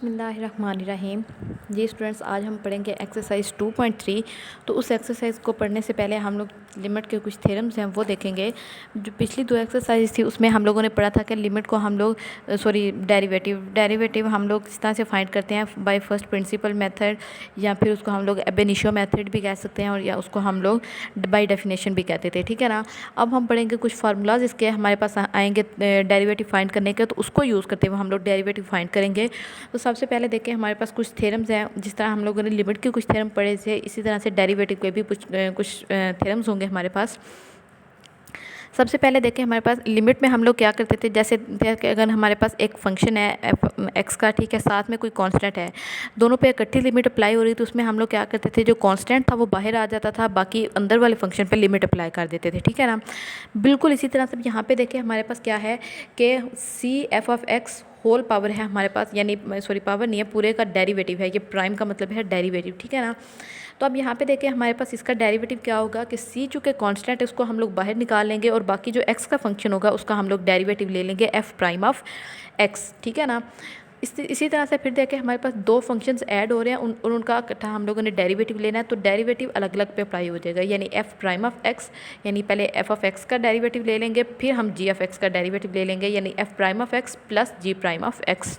बिस्मिल्लाहिर्रहमानिर्रहीम। जी स्टूडेंट्स, आज हम पढ़ेंगे एक्सरसाइज 2.3। तो उस एक्सरसाइज को पढ़ने से पहले हम लोग लिमिट के कुछ थ्योरम्स हैं वो देखेंगे। जो पिछली दो एक्सरसाइज थी उसमें हम लोगों ने पढ़ा था कि लिमिट को हम लोग डेरिवेटिव हम लोग इस तरह से फाइंड करते हैं बाय फर्स्ट प्रिंसिपल मेथड, या फिर उसको हम लोग एब इनिशियो मेथड भी कह सकते हैं, और या उसको हम लोग बाय डेफिनेशन भी कहते थे। ठीक है ना। अब हम पढ़ेंगे कुछ फार्मूलाज इसके हमारे पास आएंगे डेरिवेटिव फाइंड करने के, तो उसको यूज़ करते हुए हम लोग डेरिवेटिव फाइंड करेंगे। तो सबसे पहले देखें, हमारे पास कुछ थ्योरम्स हैं। जिस तरह हम लोगों ने लिमिट के कुछ थ्योरम पढ़े थे, इसी तरह से डेरिवेटिव के भी कुछ थ्योरम्स होंगे हमारे पास। सबसे पहले देखें, हमारे पास लिमिट में हम लोग क्या करते थे, जैसे अगर हमारे पास एक फंक्शन है एक्स का, ठीक है, साथ में कोई कांस्टेंट है, दोनों पे इकट्ठी लिमिट अप्लाई हो रही, तो उसमें हम लोग क्या करते थे, जो कांस्टेंट था वो बाहर आ जाता था, बाकी अंदर वाले फंक्शन पे लिमिट अप्लाई कर देते थे। ठीक है ना। बिल्कुल इसी तरह से यहाँ पे देखें, हमारे पास क्या है कि c f of x whole power है हमारे पास, यानी सॉरी पावर नहीं है, पूरे का डेरिवेटिव है। ये प्राइम का मतलब है डेरिवेटिव। ठीक है ना। तो अब यहाँ पे देखें, हमारे पास इसका डेरिवेटिव क्या होगा कि सी चूँकि कांस्टेंट है उसको हम लोग बाहर निकाल लेंगे, और बाकी जो एक्स का फंक्शन होगा उसका हम लोग डेरिवेटिव ले लेंगे एफ प्राइम ऑफ एक्स। ठीक है ना। इसी तरह से फिर देखें, हमारे पास दो फंक्शंस ऐड हो रहे हैं, उनका इकट्ठा हम लोगों ने डेरिवेटिव लेना है, तो डेरिवेटिव अलग अलग पे अप्लाई हो जाएगा। यानी एफ प्राइम ऑफ एक्स, यानी पहले एफ ऑफ एक्स का डेरिवेटिव ले लेंगे, फिर हम जी ऑफ एक्स का डेरिवेटिव ले लेंगे, यानी f prime of x plus g prime of x.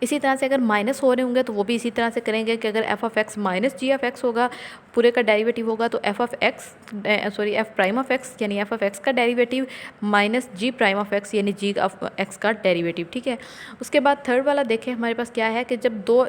इसी तरह से अगर माइनस हो रहे होंगे तो वो भी इसी तरह से करेंगे कि अगर f of x minus g of x होगा, पूरे का डेरिवेटिव होगा, तो f of x f prime of x यानी एफ ऑफ एक्स का derivative minus g prime of x यानी जी ऑफ एक्स का डेरिवेटिव। ठीक है। उसके बाद थर्ड वाला देखें, हमारे पास क्या है कि जब दो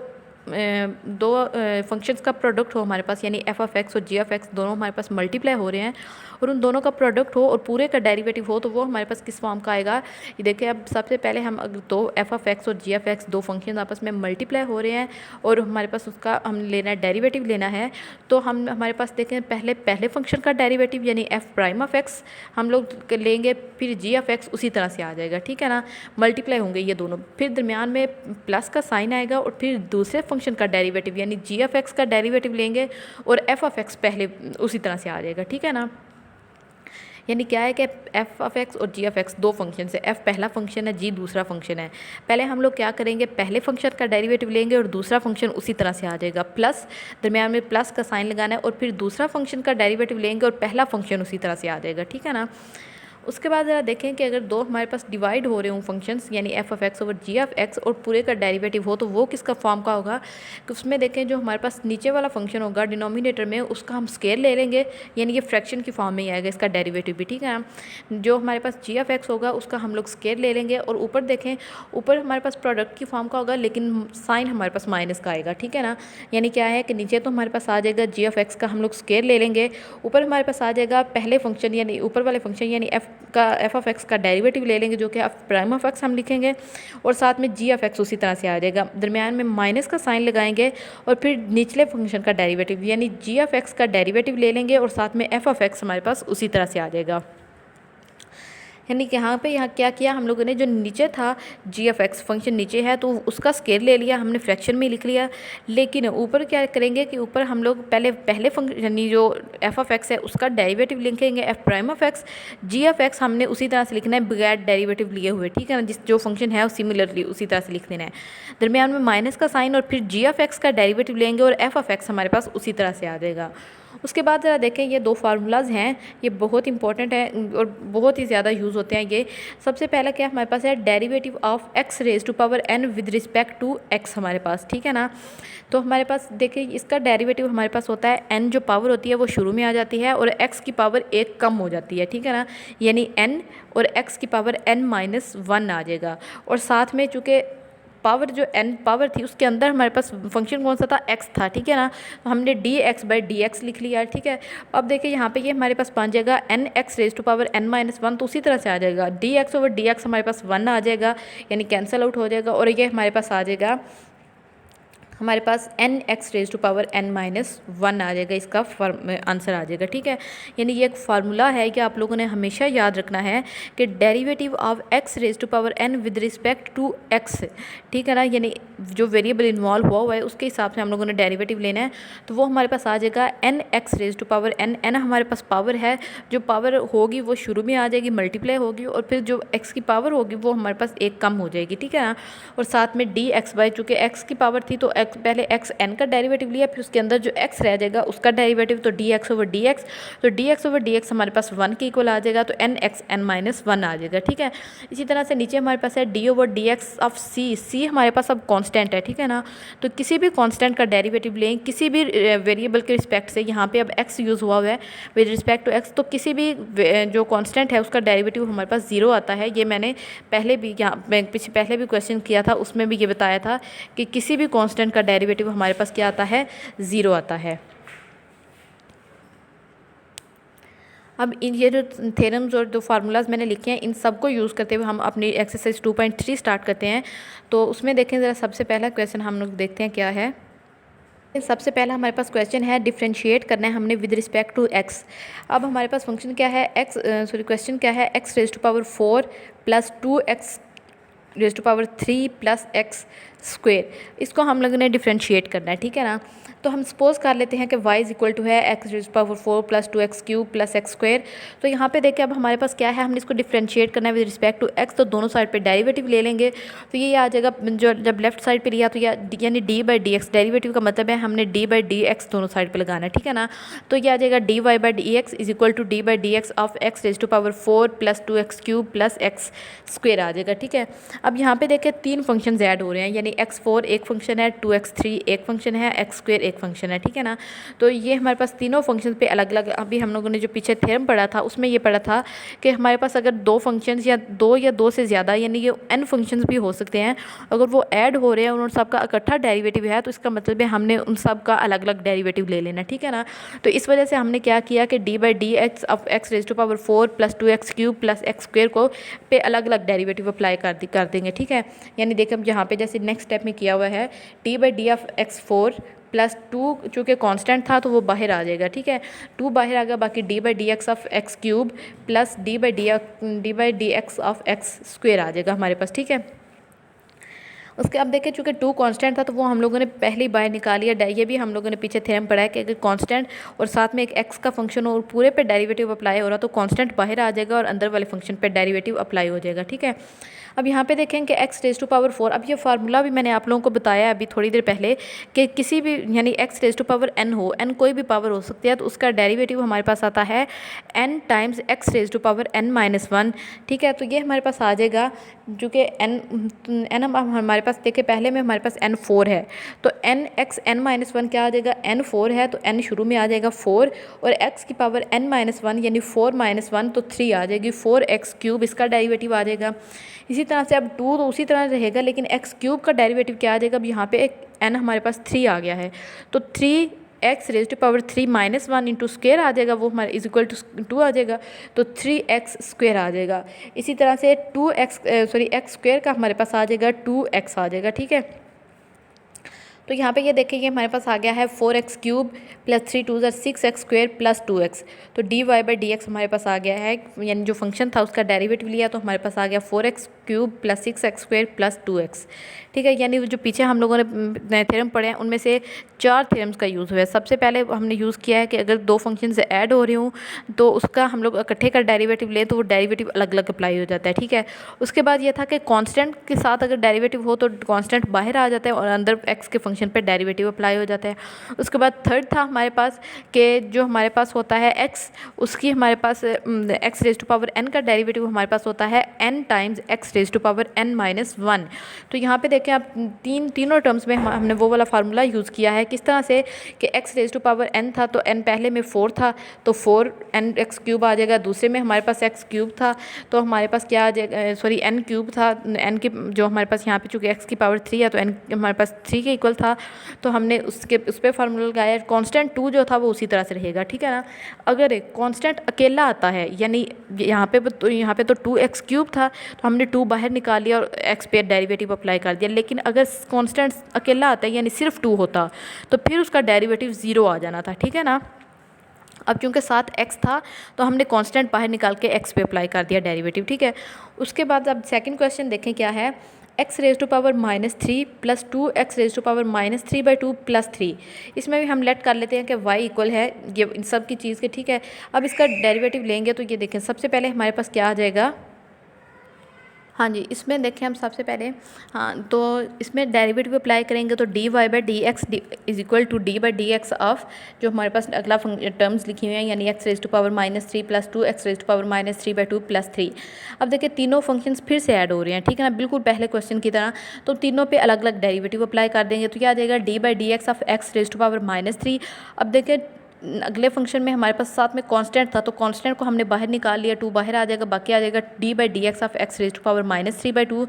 फंक्शंस का प्रोडक्ट हो हमारे पास, यानी एफ ऑफ एक्स और जी ऑफ एक्स दोनों हमारे पास मल्टीप्लाई हो रहे हैं, और उन दोनों का प्रोडक्ट हो और पूरे का डेरिवेटिव हो, तो वो हमारे पास किस फॉर्म का आएगा। ये देखिए, अब सबसे पहले हम अगर दो एफ ऑफ एक्स और जी ऑफ एक्स दो फंक्शन आपस में मल्टीप्लाई हो रहे हैं और हमारे पास उसका हम लेना है डेरिवेटिव लेना है, तो हम हमारे पास देखें पहले फंक्शन का डेरिवेटिव यानी एफ प्राइम ऑफ एक्स हम लोग लेंगे, फिर जी ऑफ एक्स उसी तरह से आ जाएगा। ठीक है ना। मल्टीप्लाई होंगे ये दोनों, फिर दरमियान में प्लस का साइन आएगा, और फिर दूसरे फंक्शन का डेरिवेटिव यानी जी ऑफ एक्स का डेरिवेटिव लेंगे, और एफ ऑफ एक्स पहले उसी तरह से आ जाएगा। ठीक है ना। यानी क्या है कि एफ ऑफ एक्स और जी ऑफ एक्स दो फंक्शन है, एफ पहला फंक्शन है, जी दूसरा फंक्शन है। पहले हम लोग क्या करेंगे, पहले फंक्शन का डेरिवेटिव लेंगे और दूसरा फंक्शन उसी तरह से आ जाएगा, प्लस दरमियान में प्लस का साइन लगाना है, और फिर दूसरा फंक्शन का डेरिवेटिव लेंगे और पहला फंक्शन उसी तरह से आ जाएगा। ठीक है ना। उसके बाद ज़रा देखें कि अगर दो हमारे पास डिवाइड हो रहे हों फंक्शंस, यानी f of x over g of x, और पूरे का डेरिवेटिव हो, तो वो किसका फॉर्म का होगा कि उसमें देखें जो हमारे पास नीचे वाला फंक्शन होगा डिनोमिनेटर में, उसका हम स्केयर ले लेंगे, यानी ये फ्रैक्शन की फॉर्म में ही आएगा इसका डेरिवेटिव भी। ठीक है ना। जो हमारे पास जी ऑफ एक्स होगा उसका हम लोग स्केयर ले लेंगे, और ऊपर देखें, ऊपर हमारे पास प्रोडक्ट की फॉर्म का होगा, लेकिन साइन हमारे पास माइनस का आएगा। ठीक है ना। यानी क्या है कि नीचे तो हमारे पास आ जाएगा जी ऑफ एक्स का हम लोग स्केयर ले लेंगे, ऊपर हमारे पास आ जाएगा पहले फंक्शन यानी ऊपर वाले फंक्शन यानी एफ ऑफ एक्स का डेरिवेटिव ले लेंगे, जो कि एफ प्राइम ऑफ एक्स हम लिखेंगे, और साथ में जी ऑफ एक्स उसी तरह से आ जाएगा, दरमियान में माइनस का साइन लगाएंगे, और फिर निचले फंक्शन का डेरिवेटिव यानी जी ऑफ एक्स का डेरिवेटिव ले लेंगे, और साथ में एफ ऑफ एक्स हमारे पास उसी तरह से आ जाएगा। यानी कि यहाँ क्या किया हम लोगों ने, जो नीचे था जी ऑफ एक्स फंक्शन नीचे है तो उसका स्केयर ले लिया हमने, फ्रैक्शन में लिख लिया, लेकिन ऊपर क्या करेंगे कि ऊपर हम लोग पहले फंक्शन यानी जो एफ ऑफ एक्स है उसका डेरिवेटिव लिखेंगे f prime of x, g of x हमने उसी तरह से लिखना है बगैर डेरिवेटिव लिए हुए। ठीक है ना। जो फंक्शन है सिमिलरली उसी तरह से लिख देना है, दरमियान में माइनस का साइन, और फिर जी ऑफ एक्स का डेरिवेटिव लेंगे, और एफ ऑफ एक्स हमारे पास उसी तरह से आ जाएगा। उसके बाद ज़रा देखें, ये दो फार्मूलाज हैं, ये बहुत इंपॉर्टेंट है और बहुत ही ज़्यादा यूज़ होते हैं ये। सबसे पहला क्या हमारे पास है, derivative of x raise to power n with respect to x हमारे पास। ठीक है ना। तो हमारे पास देखिए, इसका डेरिवेटिव हमारे पास होता है एन, जो पावर होती है वो शुरू में आ जाती है, और एक्स की पावर एक कम हो जाती है। ठीक है ना। यानी एन और एक्स की पावर एन माइनस वन आ जाएगा, और साथ में चूँकि पावर जो एन पावर थी उसके अंदर हमारे पास फंक्शन कौन सा था, एक्स था। ठीक है ना। तो हमने D x by d x लिख लिया। ठीक है। अब देखिए यहाँ पे ये हमारे पास बन जाएगा n x raise to power n minus one, तो उसी तरह से आ जाएगा d x over d x हमारे पास वन आ जाएगा, यानी कैंसिल आउट हो जाएगा, और ये हमारे पास आ जाएगा हमारे पास n x raise to power n minus one आ जाएगा, इसका आंसर आ जाएगा। ठीक है, यानी ये एक फार्मूला है कि आप लोगों ने हमेशा याद रखना है कि derivative of x raise to power n with respect to x, ठीक है ना, यानी जो वेरिएबल इन्वॉल्व हुआ है उसके हिसाब से हम लोगों ने डेरिवेटिव लेना है। तो वो हमारे पास आ जाएगा n x raise to power n, n हमारे पास पावर है, जो पावर होगी वो शुरू में आ जाएगी, मल्टीप्लाई होगी, और फिर जो एक्स की पावर होगी वो हमारे पास एक कम हो जाएगी। ठीक है ना, और साथ में डी एक्स बाई, चूँकि एक्स की पावर थी तो पहले एक्स एन का डेरिवेटिव लिया, फिर उसके अंदर जो एक्स रह जाएगा उसका डेरिवेटिव, तो d x over d x, तो d x over d x हमारे पास वन के इक्वल आ जाएगा, तो n x n minus one आ जाएगा। ठीक है, इसी तरह से नीचे हमारे पास है d over d x of c, c हमारे पास अब कांस्टेंट है। ठीक है ना, तो किसी भी कांस्टेंट का डेरिवेटिव लें किसी भी वेरिएबल के रिस्पेक्ट से, यहाँ पे अब एक्स यूज़ हुआ है विद रिस्पेक्ट टू एक्स, तो किसी भी जो कांस्टेंट है उसका डेरिवेटिव हमारे पास ज़ीरो आता है। ये मैंने पहले भी पहले भी क्वेश्चन किया था, उसमें भी ये बताया था कि किसी भी कांस्टेंट का डेरिवेटिव हमारे पास क्या आता है, ज़ीरो आता है। अब इन ये जो थेरम्स और जो फार्मूलाज मैंने लिखे हैं इन सबको यूज़ करते हुए हम अपनी एक्सरसाइज 2.3 स्टार्ट करते हैं। तो उसमें देखें ज़रा, सबसे पहला क्वेश्चन हम लोग देखते हैं क्या है। सबसे पहला हमारे पास क्वेश्चन है, डिफरेंशिएट करना है हमने विद रिस्पेक्ट टू एक्स। अब हमारे पास फंक्शन क्या है, क्वेश्चन क्या है, x raise to power 4 plus 2x raise to power 3 plus x square, इसको हम लोगों ने डिफरेंशिएट करना है। ठीक है ना, तो हम सपोज कर लेते हैं कि y इज इक्वल टू है x raise to power 4 plus 2x cube plus x square. तो यहाँ पे देखिए अब हमारे पास क्या है, हमने इसको डिफरेंशिएट करना है विद रिस्पेक्ट टू x, तो दोनों साइड पे डेरिवेटिव ले लेंगे, तो ये आ जाएगा, जो जब लेफ्ट साइड पे लिया तो यानी D by d x, derivative का मतलब है हमने डी बाई डी एक्स दोनों साइड पर लगाना है। ठीक है ना, तो ये आ जाएगा d y by d x is equal to d by d x of x raise to power 4 plus 2x cube plus x square आ जाएगा। ठीक है, अब यहाँ पे देखिए तीन फंक्शन ऐड हो रहे हैं, यानी x4 एक फंक्शन है, 2x3 एक फंक्शन है, x स्क्वेयर एक फंक्शन है। ठीक है ना, तो ये हमारे पास तीनों फंक्शन पे अलग अलग, अभी हम लोगों ने जो पीछे थ्योरम पढ़ा था उसमें ये पढ़ा था कि हमारे पास अगर दो फंक्शंस या दो से ज़्यादा यानी ये n फंक्शंस भी हो सकते हैं, अगर वो ऐड हो रहे हैं और उन सब का इकट्ठा डेरिवेटिव है तो इसका मतलब है हमने उन सब का अलग अलग डेरिवेटिव ले लेना। ठीक है ना, तो इस वजह से हमने क्या किया कि d by d x of x raise to power 4 plus 2x cube plus x square को पे अलग अलग डेरिवेटिव अप्लाई कर देंगे। ठीक है, यानी देखिए हम यहाँ पे जैसे नेक्स्ट स्टेप में किया हुआ है, D by D of x4 plus 2 चूँकि कांस्टेंट था तो वो बाहर आ जाएगा। ठीक है, 2 बाहर आ गया, बाकी d by d x of x cube plus d by d x of x square आ जाएगा हमारे पास। ठीक है, उसके अब देखें चूँकि 2 कांस्टेंट था तो वो हम लोगों ने पहले ही बाहर निकाल लिया, ये भी हम लोगों ने पीछे थ्योरम पढ़ा है कि अगर कांस्टेंट और साथ में एक x का फंक्शन और पूरे पे डेरिवेटिव अप्लाई हो रहा तो कांस्टेंट बाहर आ जाएगा और अंदर वाले फंक्शन पे डेरिवेटिव अप्लाई हो जाएगा। ठीक है, अब यहाँ पे देखें कि x रेज टू पावर 4, अब ये फार्मूला भी मैंने आप लोगों को बताया अभी थोड़ी देर पहले कि किसी भी यानी x raise to power n हो, n कोई भी पावर हो सकती है, तो उसका डेरिवेटिव हमारे पास आता है n times x raise to power n minus 1। ठीक है, तो ये हमारे पास आ जाएगा जो कि n हमारे पास देखिए पहले में हमारे पास n4 है, तो n x n माइनस 1 क्या आ जाएगा, n4 है तो n शुरू में आ जाएगा 4 और x की पावर n माइनस 1 यानी 4 माइनस 1 तो 3 आ जाएगी, 4x क्यूब इसका डेरिवेटिव आ जाएगा। इसी तरह से अब 2 तो उसी तरह रहेगा, लेकिन x क्यूब का डेरिवेटिव क्या आ जाएगा, अब यहाँ पे एक n हमारे पास 3 आ गया है, तो 3x raise to power 3 minus 1 into square आ जाएगा, वो हमारे इज इक्वल टू 2 आ जाएगा, तो 3x स्क्वेयर आ जाएगा। इसी तरह से x स्क्वेयर का हमारे पास आ जाएगा 2x आ जाएगा। ठीक है, तो यहाँ पे ये देखिए हमारे पास आ गया है 4x cube plus 3 2 6x square plus 2x, तो d y by d x हमारे पास आ गया है, यानी जो फंक्शन था उसका डेरिवेटिव लिया तो हमारे पास आ गया 4x cube plus 6x square plus 2x। ठीक है, यानी जो पीछे हम लोगों ने थ्योरम पढ़े हैं उनमें से 4 थ्योरम्स का यूज़ हुआ है। सबसे पहले हमने यूज़ किया है कि अगर दो फंक्शन से ऐड हो रही हूँ तो उसका हम लोग इकट्ठे का डेरिवेटिव लें तो वो डेरिवेटिव अलग अलग अप्लाई हो जाता है। ठीक है, उसके बाद ये था कि कांस्टेंट के साथ अगर डेरिवेटिव हो तो कांस्टेंट बाहर आ जाता है और अंदर x के फंक्शन पे डेरिवेटिव अप्लाई हो जाता है। उसके बाद थर्ड था हमारे पास कि जो हमारे पास होता है x, उसकी हमारे पास x raise to power n का डेरिवेटिव हमारे पास होता है n times x raise to power n minus 1। तो यहाँ पे देखें आप तीनों टर्म्स में हमने वो वाला फार्मूला यूज़ किया है, किस तरह से कि x raise to power n था तो n पहले में 4 था तो 4 n x क्यूब आ जाएगा, दूसरे में हमारे पास x क्यूब था तो हमारे पास क्या आ जाएगा, n क्यूब था, n की जो हमारे पास यहाँ पे चूँकि x की पावर 3 है तो n हमारे पास 3 के इक्वल था, था तो हमने उस पर फार्मूला लगाया। कांस्टेंट 2 जो था वो उसी तरह से रहेगा, ठीक है ना। अगर एक कांस्टेंट अकेला आता है, यानी यहाँ पे तो 2x³ था तो हमने 2 बाहर निकाल लिया और x पे डेरिवेटिव अप्लाई कर दिया। लेकिन अगर कांस्टेंट अकेला आता है यानी सिर्फ 2 होता तो फिर उसका डेरिवेटिव 0 आ जाना था, ठीक है ना। अब चूँकि साथ x था तो हमने कांस्टेंट बाहर निकाल के x पे अप्लाई कर दिया डेरिवेटिव, ठीक है। उसके बाद अब सेकंड क्वेश्चन देखें क्या है। x⁻³ plus 2x⁻³ plus 3। इसमें भी हम लेट कर लेते हैं कि y इक्वल है ये इन सब की चीज़ के, ठीक है। अब इसका डेरिवेटिव लेंगे तो ये देखें सबसे पहले हमारे पास क्या आ जाएगा। हाँ जी, इसमें देखें हम सबसे पहले, हाँ तो इसमें डेरिवेटिव अप्लाई करेंगे तो dy/dx is equal to d/dx of जो हमारे पास अगला टर्म्स लिखी हुई हैं यानी x⁻³ प्लस 2x⁻³ प्लस 3। अब देखिए तीनों फंक्शंस फिर से ऐड हो रहे हैं, ठीक है ना, बिल्कुल पहले क्वेश्चन की तरह। तो तीनों पे अलग अलग डेरिवेटिव अप्लाई कर देंगे तो क्या आ जाएगा d/dx ऑफ x⁻³। अब देखिए अगले फंक्शन में हमारे पास साथ में कांस्टेंट था तो कांस्टेंट को हमने बाहर निकाल लिया, 2 बाहर आ जाएगा, बाकी आ जाएगा d/dx ऑफ x⁻³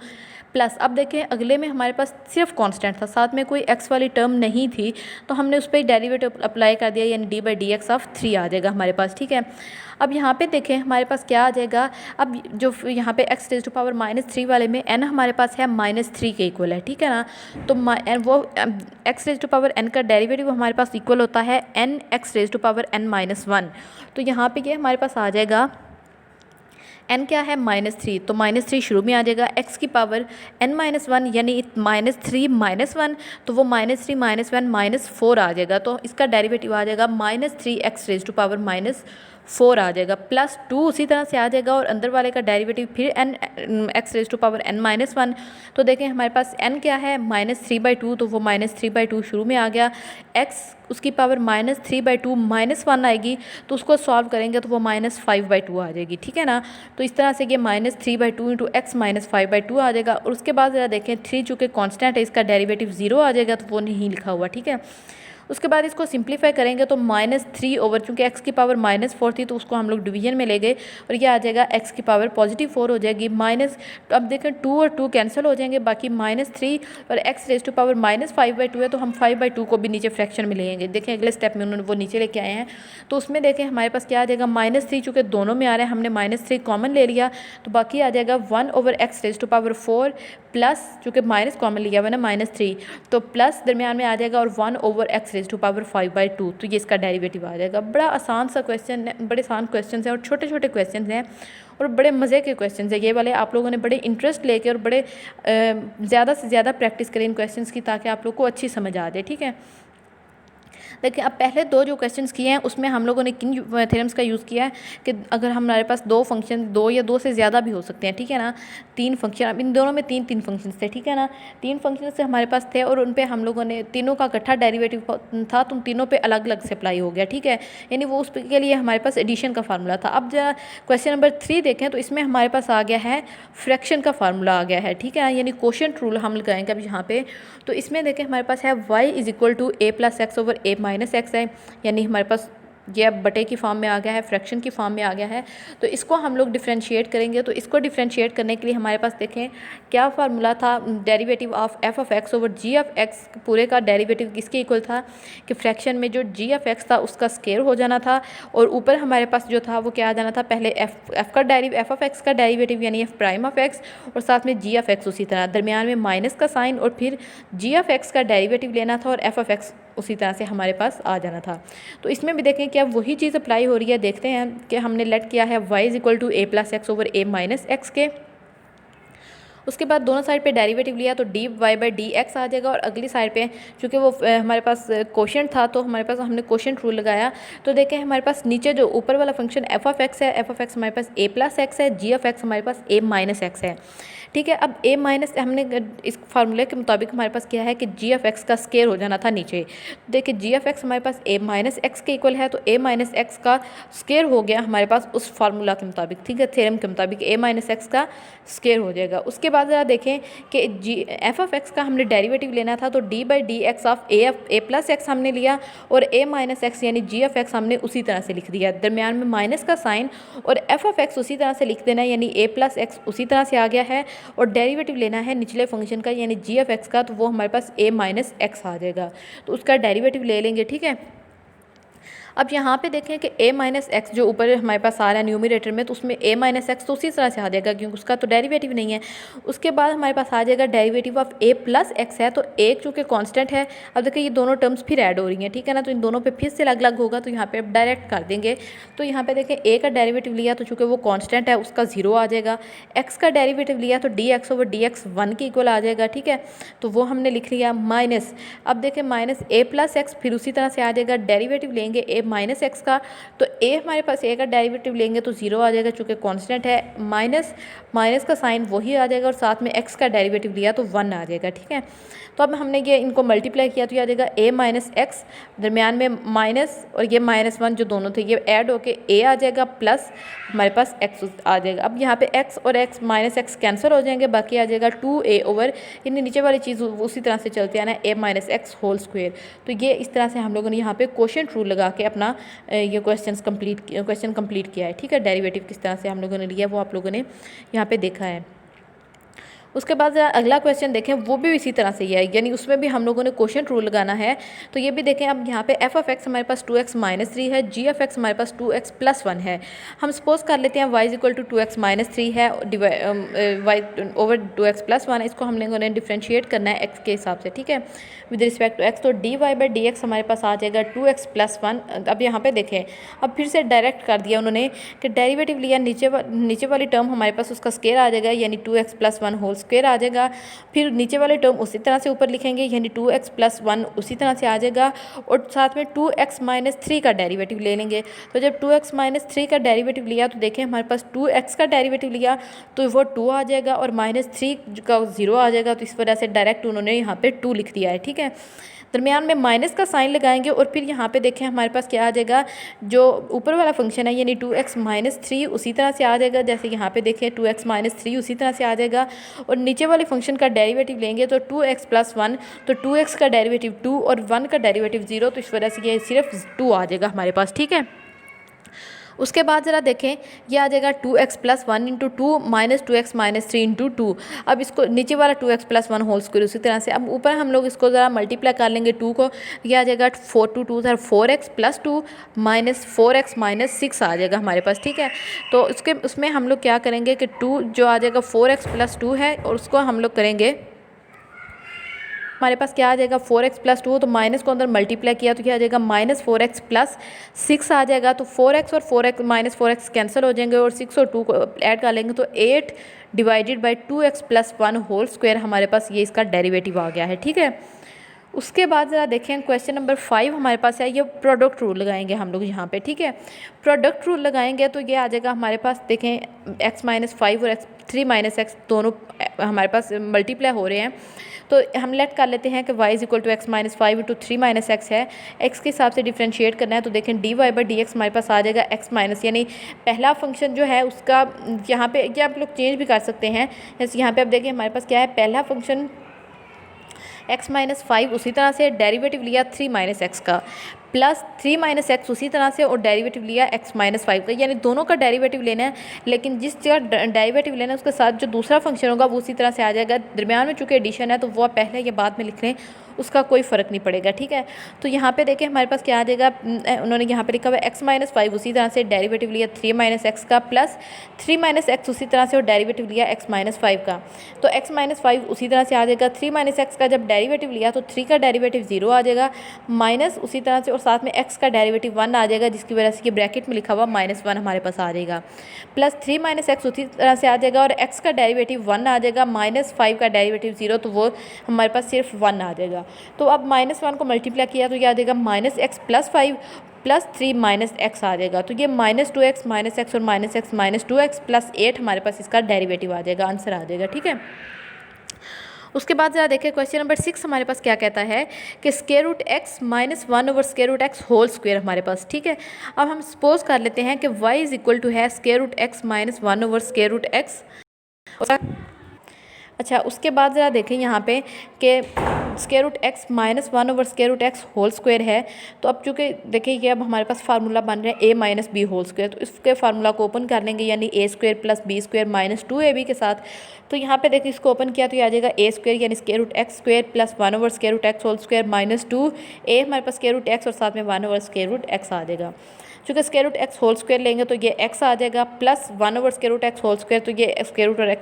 प्लस। अब देखें अगले में हमारे पास सिर्फ कांस्टेंट था, साथ में कोई x वाली टर्म नहीं थी तो हमने उस पर डेरिवेटिव अप्लाई कर दिया यानी d/dx ऑफ 3 आ जाएगा हमारे पास, ठीक है। अब यहाँ पे देखें हमारे पास क्या आ जाएगा। अब जो यहाँ पे x⁻³ वाले में n हमारे पास है -3 के इक्वल है, ठीक है ना। तो वो x⁻n का डेरिवेटिव हमारे पास इक्वल होता है n x⁻n-1। तो यहाँ पे ये हमारे पास आ जाएगा n क्या है -3, तो -3 शुरू में आ जाएगा, x की पावर n-1 यानी -3 -1 तो वो -3 -1 -4 आ जाएगा। तो इसका डेरिवेटिव आ जाएगा -3x⁻⁻4 आ जाएगा, प्लस 2 उसी तरह से आ जाएगा और अंदर वाले का डेरिवेटिव फिर x⁻n-1। तो देखें हमारे पास n क्या है -3/2 तो वो -3/2 शुरू में आ गया, x उसकी पावर -3/2 -1 आएगी तो उसको सॉल्व करेंगे तो वो -5/2 आ जाएगी, ठीक है ना। तो इस तरह से ये -3/2 इंटू x -5/2 आ जाएगा। और उसके बाद ज़रा देखें 3 चूँकि कांस्टेंट है इसका डेरिवेटिव 0 आ जाएगा तो वो नहीं लिखा हुआ, ठीक है। उसके बाद इसको सिंप्लीफाई करेंगे तो -3 ओवर चूँकि x की पावर -4 थी तो उसको हम लोग डिवीजन में ले गए और ये आ जाएगा x की पावर +4 हो जाएगी माइनस। अब देखें 2 और 2 कैंसिल हो जाएंगे, बाकी -3 और x⁻5/2 है तो हम 5/2 को भी नीचे फ्रैक्शन में लेंगे। देखें अगले स्टेप में उन्होंने वो नीचे लेके आए हैं तो उसमें देखें हमारे पास क्या आ जाएगा -3 चूँकि दोनों में आ रहा है हमने -3 कॉमन ले लिया तो बाकी आ जाएगा 1/x⁻4 प्लस चूँकि माइनस कॉमन लिया हुआ ना -3 तो प्लस दरमियान में आ जाएगा और 1/x⁻5/2। तो ये इसका डेरिवेटिव आ जाएगा। बड़ा आसान सा क्वेश्चन है, बड़े आसान क्वेश्चन हैं और छोटे छोटे क्वेश्चन हैं और बड़े मज़े के क्वेश्चन हैं ये वाले। आप लोगों ने बड़े इंटरेस्ट लेके और बड़े ज़्यादा से ज़्यादा प्रैक्टिस करें इन क्वेश्चन की ताकि आप लोग को अच्छी समझ आ जाए, ठीक है। देखिए अब पहले 2 जो क्वेश्चंस किए हैं उसमें हम लोगों ने किन थ्योरम्स का यूज़ किया है कि अगर हमारे पास 2 फंक्शन 2 या 2 से ज़्यादा भी हो सकते हैं, ठीक है ना, 3 फंक्शन, अब इन दोनों में 3 फंक्शंस थे, ठीक है ना, 3 फंक्शन से हमारे पास थे और उन पे हम लोगों ने तीनों का इकट्ठा डेरिवेटिव था तो तीनों पे अलग अलग से अप्लाई हो गया, ठीक है, यानी वो उसके लिए हमारे पास एडिशन का फार्मूला था। अब जब क्वेश्चन नंबर 3 देखें तो इसमें हमारे पास आ गया है फ्रैक्शन का फार्मूला आ गया है, ठीक है, यानी कोशेंट रूल हम लगाएंगे अब यहाँ पे। तो इसमें देखें हमारे पास है y = a+x/a-x है, यानी हमारे पास ये अब बटे की फॉर्म में आ गया है, फ्रैक्शन की फॉर्म में आ गया है। तो इसको हम लोग डिफरेंशिएट करेंगे तो इसको डिफरेंशिएट करने के लिए हमारे पास देखें क्या फार्मूला था, डेरिवेटिव ऑफ f(x)/g(x) पूरे का डेरिवेटिव किसके इक्वल था कि फ्रैक्शन में जो g(x) था उसका स्केयर हो जाना था और ऊपर हमारे पास जो था वो क्या आ जाना था, पहले f(x) का डेरिवेटिव यानी f'(x) और साथ में g(x) उसी तरह, दरमियान में माइनस का साइन और फिर g(x) का डेरिवेटिव लेना था और f(x) उसी तरह से हमारे पास आ जाना था। तो इसमें भी देखें कि अब वही चीज़ अप्लाई हो रही है। देखते हैं कि हमने लेट किया है y = a+x/a-x के, उसके बाद दोनों साइड पे डेरिवेटिव लिया तो dy/dx आ जाएगा और अगली साइड पे चूँकि वो हमारे पास कोशेंट था तो हमारे पास हमने कोशेंट रूल लगाया। तो देखें हमारे पास नीचे जो ऊपर वाला फंक्शन f(x) है, f(x) हमारे पास a+x है, g(x) हमारे पास a-x है, ठीक है। अब a- हमने इस फार्मूले के मुताबिक हमारे पास क्या है कि g(x) का स्केयर हो जाना था नीचे। देखिए g(x) हमारे पास a-x के इक्वल है तो a-x का स्केयर हो गया हमारे पास उस फार्मूला के मुताबिक, ठीक है, थ्योरम के मुताबिक a-x का स्केयर हो जाएगा। उसके बाद ज़रा देखें कि जी एफ ऑफ एक्स का हमने डेरिवेटिव लेना था, तो D by d x of A plus x हमने लिया और ए माइनस एक्स यानी जी ऑफ एक्स हमने उसी तरह से लिख दिया, दरमियान में माइनस का साइन, और एफ ऑफ एक्स उसी तरह से लिख देना यानी ए प्लस एक्स उसी तरह से आ गया है, और डेरिवेटिव लेना है निचले फंक्शन का यानी जी ऑफ एक्स का, तो वो हमारे पास ए माइनस एक्स आ जाएगा, तो उसका डेरिवेटिव ले लेंगे। ठीक है, अब यहाँ पे देखें कि a माइनस एक्स जो ऊपर हमारे पास आ रहा है न्यूमरेटर में, तो उसमें a माइनस एक्स तो उसी तरह से आ जाएगा क्योंकि उसका तो डेरिवेटिव नहीं है। उसके बाद हमारे पास आ जाएगा derivative of a plus x है, तो एक चूँकि कांस्टेंट है, अब देखिए ये दोनों टर्म्स फिर ऐड हो रही हैं, ठीक है ना, तो इन दोनों पे फिर से अलग अलग होगा, तो यहाँ पे अब डायरेक्ट कर देंगे। तो यहाँ पे देखें a का डेरिवेटिव लिया तो चूँकि वो कॉन्स्टेंट है उसका 0 आ जाएगा, x का डेरिवेटिव लिया तो d x over d x 1 के इक्वल आ जाएगा। ठीक है, तो वो हमने लिख लिया माइनस, अब देखें माइनस a प्लस एक्स फिर उसी तरह से आ जाएगा, डेरिवेटिव लेंगे a माइनस एक्स का, तो a हमारे पास a का डेरिवेटिव लेंगे तो 0 आ जाएगा चूँकि कांस्टेंट है, माइनस माइनस का साइन वही आ जाएगा और साथ में x का डेरिवेटिव लिया तो 1 आ जाएगा। ठीक है, तो अब हमने ये इनको मल्टीप्लाई किया तो ये आ जाएगा a माइनस एक्स, दरमियान में माइनस और ये -1 जो दोनों थे ये ऐड होके a आ जाएगा प्लस हमारे पास x आ जाएगा। अब यहाँ पे x और x माइनस एक्स कैंसिल हो जाएंगे, बाकी आ जाएगा 2a ओवर, यानी नीचे वाली चीज़ उसी तरह से चलती है ना, a minus x whole square. तो ये इस तरह से हम लोगों ने यहाँ पे क्वोशिएंट रूल लगा के अपना ये क्वेश्चन कंप्लीट किया है। ठीक है, डेरिवेटिव किस तरह से हम लोगों ने लिया वो आप लोगों ने यहाँ पे देखा है। उसके बाद अगला क्वेश्चन देखें, वो भी इसी तरह से ही है, यानी उसमें भी हम लोगों ने क्वोशिएंट रूल लगाना है। तो ये भी देखें, अब यहाँ पे एफ ऑफ एक्स हमारे पास 2x माइनस 3 है, जी ऑफ एक्स हमारे पास 2x प्लस 1 है। हम सपोज कर लेते हैं y equal to 2x minus 3 है, y ओवर 2x प्लस 1, इसको हम लोगों ने डिफ्रेंशिएट करना है x के हिसाब से। ठीक है, विद रिस्पेक्ट टू x, तो d y by d x हमारे पास आ जाएगा 2x प्लस 1। अब यहाँ पे देखें, अब फिर से डायरेक्ट कर दिया उन्होंने कि डेरिवेटिव लिया, नीचे वाली टर्म हमारे पास उसका स्केयर आ जाएगा यानी 2x प्लस 1 होल स्क्वायर आ जाएगा, फिर नीचे वाले टर्म उसी तरह से ऊपर लिखेंगे यानी 2x प्लस 1 उसी तरह से आ जाएगा, और साथ में 2x माइनस 3 का डेरिवेटिव ले लेंगे। तो जब 2x माइनस 3 का डेरिवेटिव लिया तो देखें हमारे पास 2x का डेरिवेटिव लिया तो वो 2 आ जाएगा और -3 का 0 आ जाएगा, तो इस वजह से डायरेक्ट उन्होंने यहाँ पे 2 लिख दिया है। ठीक है, दरमियान में माइनस का साइन लगाएंगे और फिर यहाँ पे देखें हमारे पास क्या आ जाएगा, जो ऊपर वाला फंक्शन है यानी 2x माइनस 3 उसी तरह से आ जाएगा, जैसे यहाँ पे देखें 2x माइनस 3 उसी तरह से आ जाएगा, और नीचे वाले फंक्शन का डेरिवेटिव लेंगे तो 2x प्लस 1, तो 2x का डेरिवेटिव 2 और 1 का डेरिवेटिव 0, तो इस वजह से ये सिर्फ 2 आ जाएगा हमारे पास। ठीक है, उसके बाद ज़रा देखें, ये आ जाएगा 2x plus 1 into 2 minus 2x minus 3 into 2। अब इसको नीचे वाला 2x प्लस 1 होल स्क्वायर उसी तरह से, अब ऊपर हम लोग इसको ज़रा मल्टीप्लाई कर लेंगे 2 को, ये आ जाएगा 4 टू 2 सर 4x plus 2 minus 4x minus 6 आ जाएगा हमारे पास। ठीक है, तो उसमें हम लोग क्या करेंगे कि 2 जो आ जाएगा 4x प्लस 2 है और उसको हम लोग करेंगे, हमारे पास क्या आ जाएगा 4x प्लस 2, तो माइनस को अंदर मल्टीप्लाई किया तो क्या आ जाएगा -4x प्लस 6 आ जाएगा, तो 4x और 4x माइनस 4x कैंसिल हो जाएंगे और 6 और 2 को ऐड कर लेंगे तो 8 divided by 2x plus 1 whole square हमारे पास ये इसका डेरिवेटिव आ गया है। ठीक है, उसके बाद ज़रा देखें क्वेश्चन नंबर 5 हमारे पास है, ये प्रोडक्ट रूल लगाएंगे हम लोग यहाँ पे। ठीक है, प्रोडक्ट रूल लगाएंगे तो ये आ जाएगा हमारे पास, देखें x माइनस 5 और 3 माइनस एक्स दोनों हमारे पास मल्टीप्लाई हो रहे हैं, तो हम लेट कर लेते हैं कि y equal to x minus 5 into 3 minus x है, x के हिसाब से डिफ्रेंशिएट करना है, तो देखें d y by d x हमारे पास आ जाएगा x माइनस, यानी पहला फंक्शन जो है उसका यहाँ पे ये आप लोग चेंज भी कर सकते हैं, जैसे यहाँ पे आप देखें हमारे पास क्या है, पहला फंक्शन x माइनस 5 उसी तरह से डेरिवेटिव लिया 3 माइनस एक्स का, प्लस 3 माइनस एक्स उसी तरह से और डेरिवेटिव लिया x माइनस 5 का, यानी दोनों का डेरिवेटिव लेना है, लेकिन जिस जगह डेरिवेटिव लेना है उसके साथ जो दूसरा फंक्शन होगा वो उसी तरह से आ जाएगा। दरमियान में चूँकि एडिशन है तो वो पहले या बाद में लिख लें, उसका कोई फ़र्क नहीं पड़ेगा। ठीक है, तो यहाँ पे देखें हमारे पास क्या आ जाएगा, उन्होंने यहाँ पे लिखा हुआ है x माइनस 5 उसी तरह से डेरिवेटिव लिया 3 माइनस एक्स का, प्लस 3 माइनस एक्स उसी तरह से और डेरिवेटिव लिया x माइनस 5 का, तो x माइनस 5 उसी तरह से आ जाएगा। 3 माइनस एक्स का जब डेरिवेटिव लिया तो 3 का डेरिवेटिव 0 आ जाएगा, माइनस उसी तरह से और साथ में x का डेरिवेटिव 1 आ जाएगा, जिसकी वजह से ये ब्रैकेट में लिखा हुआ -1 हमारे पास आ जाएगा, प्लस 3 माइनस एक्स उसी तरह से आ जाएगा और x का डेरिवेटिव 1 आ जाएगा, -5 का डेरिवेटिव 0, तो वो हमारे पास सिर्फ 1 आ जाएगा। तो अब -1 को मल्टीप्लाई किया तो क्या आ जाएगा -x plus 5 plus 3 minus x आ जाएगा, तो ये -2x माइनस एक्स और minus x minus 2x plus 8 हमारे पास इसका डेरिवेटिव आ जाएगा, आंसर आ जाएगा। ठीक है, उसके बाद ज़रा देखें क्वेश्चन नंबर 6 हमारे पास क्या कहता है कि square root x minus 1 over square root x whole square हमारे पास। ठीक है, अब हम सपोज कर लेते हैं कि y इज इक्वल टू है square root x minus 1 over square root x, अच्छा, उसके बाद ज़रा देखें यहाँ पे कि square root x minus one over square root x whole square है। तो अब चूँकि देखिए कि अब हमारे पास फार्मूला बन रहा है a minus b whole square, तो इसके फार्मूला को ओपन कर लेंगे, यानी a square plus b square minus 2ab के साथ। तो यहाँ पे देखिए इसको ओपन किया तो ये आ जाएगा ए स्क्वायर यानी square root x square plus one over square root x whole square minus 2 a हमारे पास स्क्वायर रूट एक्स और साथ में one over square root x आ जाएगा। चूँकि square root x whole square लेंगे तो ये एक्स आ जाएगा plus one over square root x whole square, तो ये स्क्वायर रूट और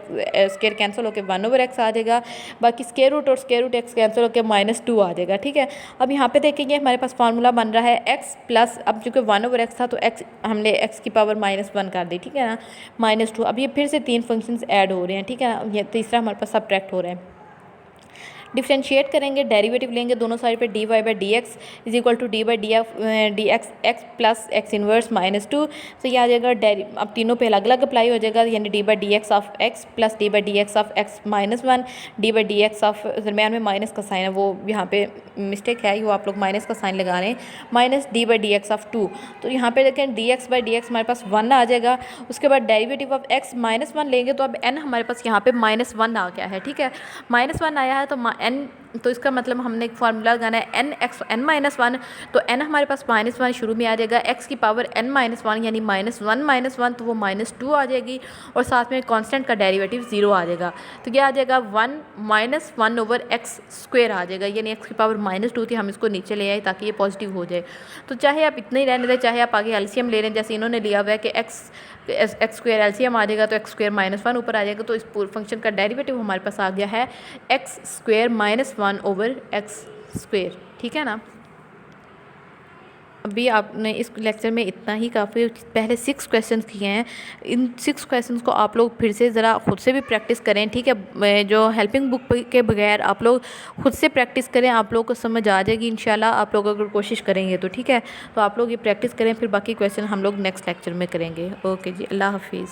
स्क्वायर कैंसिल होकर वन ओवर एक्स आ जाएगा। बाकी स्क्वायर रूट और स्क्वायर रूट एक्स कैंसिल होकर -2 आ जाएगा। ठीक है, अब यहाँ पे देखेंगे हमारे पास फार्मूला बन रहा है एक्स प्लस, अब चूँकि वन ओवर एक्स था तो एक्स हमने एक्स की पावर -1 कर दी। ठीक है ना, -2। अब ये फिर से 3 फंक्शंस ऐड हो रहे हैं। ठीक है ना, ये तीसरा हमारे पास सब्ट्रैक्ट हो रहा है। डिफ्रेंशिएट करेंगे, डेरिवेटिव लेंगे दोनों साइड पे, d y by d x is equal to d by d x x plus x inverse -2। तो ये आ जाएगा अब तीनों पे अलग अलग अप्लाई हो जाएगा, यानी D by d x of x plus d by d x of x -1 D by d x of, दरम्यान में माइनस का साइन है वो यहाँ पे मिस्टेक है, वो आप लोग माइनस का साइन लगा रहे हैं, minus D by d x of 2। तो यहाँ पे देखें D x by d x हमारे पास 1 आ जाएगा। उसके बाद डेरिवेटिव ऑफ एक्स -1 लेंगे तो अब एन हमारे पास यहाँ पे -1 आ गया है। ठीक है, -1 आया है तो एन, तो इसका मतलब हमने एक फार्मूला लगाना है n-1, तो n हमारे पास -1 शुरू में आ जाएगा, x की पावर n-1 यानी -1 तो वो -2 आ जाएगी, और साथ में कांस्टेंट का डेरिवेटिव 0 आ जाएगा। तो क्या आ जाएगा 1 ओवर एक्स स्क्वायर आ जाएगा, यानी x की पावर -2 थी, हम इसको नीचे ले आए ताकि ये पॉजिटिव हो जाए। तो चाहे आप इतना ही रहने दें, चाहे आप आगे एलसीएम ले लें, जैसे इन्होंने लिया हुआ है कि एक्स स्क्वायर एलसीएम आ जाएगा तो एक्स स्क्वायर -1 ऊपर आ जाएगा। तो इस पूरे फंक्शन का डेरिवेटिव हमारे पास आ गया है x square -1 over x square. ठीक है ना, अभी आपने इस लेक्चर में इतना ही काफ़ी, पहले 6 क्वेश्चंस किए हैं। इन 6 क्वेश्चंस को आप लोग फिर से ज़रा खुद से भी प्रैक्टिस करें। ठीक है, जो हेल्पिंग बुक के बगैर आप लोग खुद से प्रैक्टिस करें, आप लोग को समझ आ जाएगी इंशाल्लाह, आप लोग अगर कोशिश करेंगे तो। ठीक है, तो आप लोग ये प्रैक्टिस करें, फिर बाकी क्वेश्चन हम लोग नेक्स्ट लेक्चर में करेंगे। ओके जी, अल्लाह हाफिज़।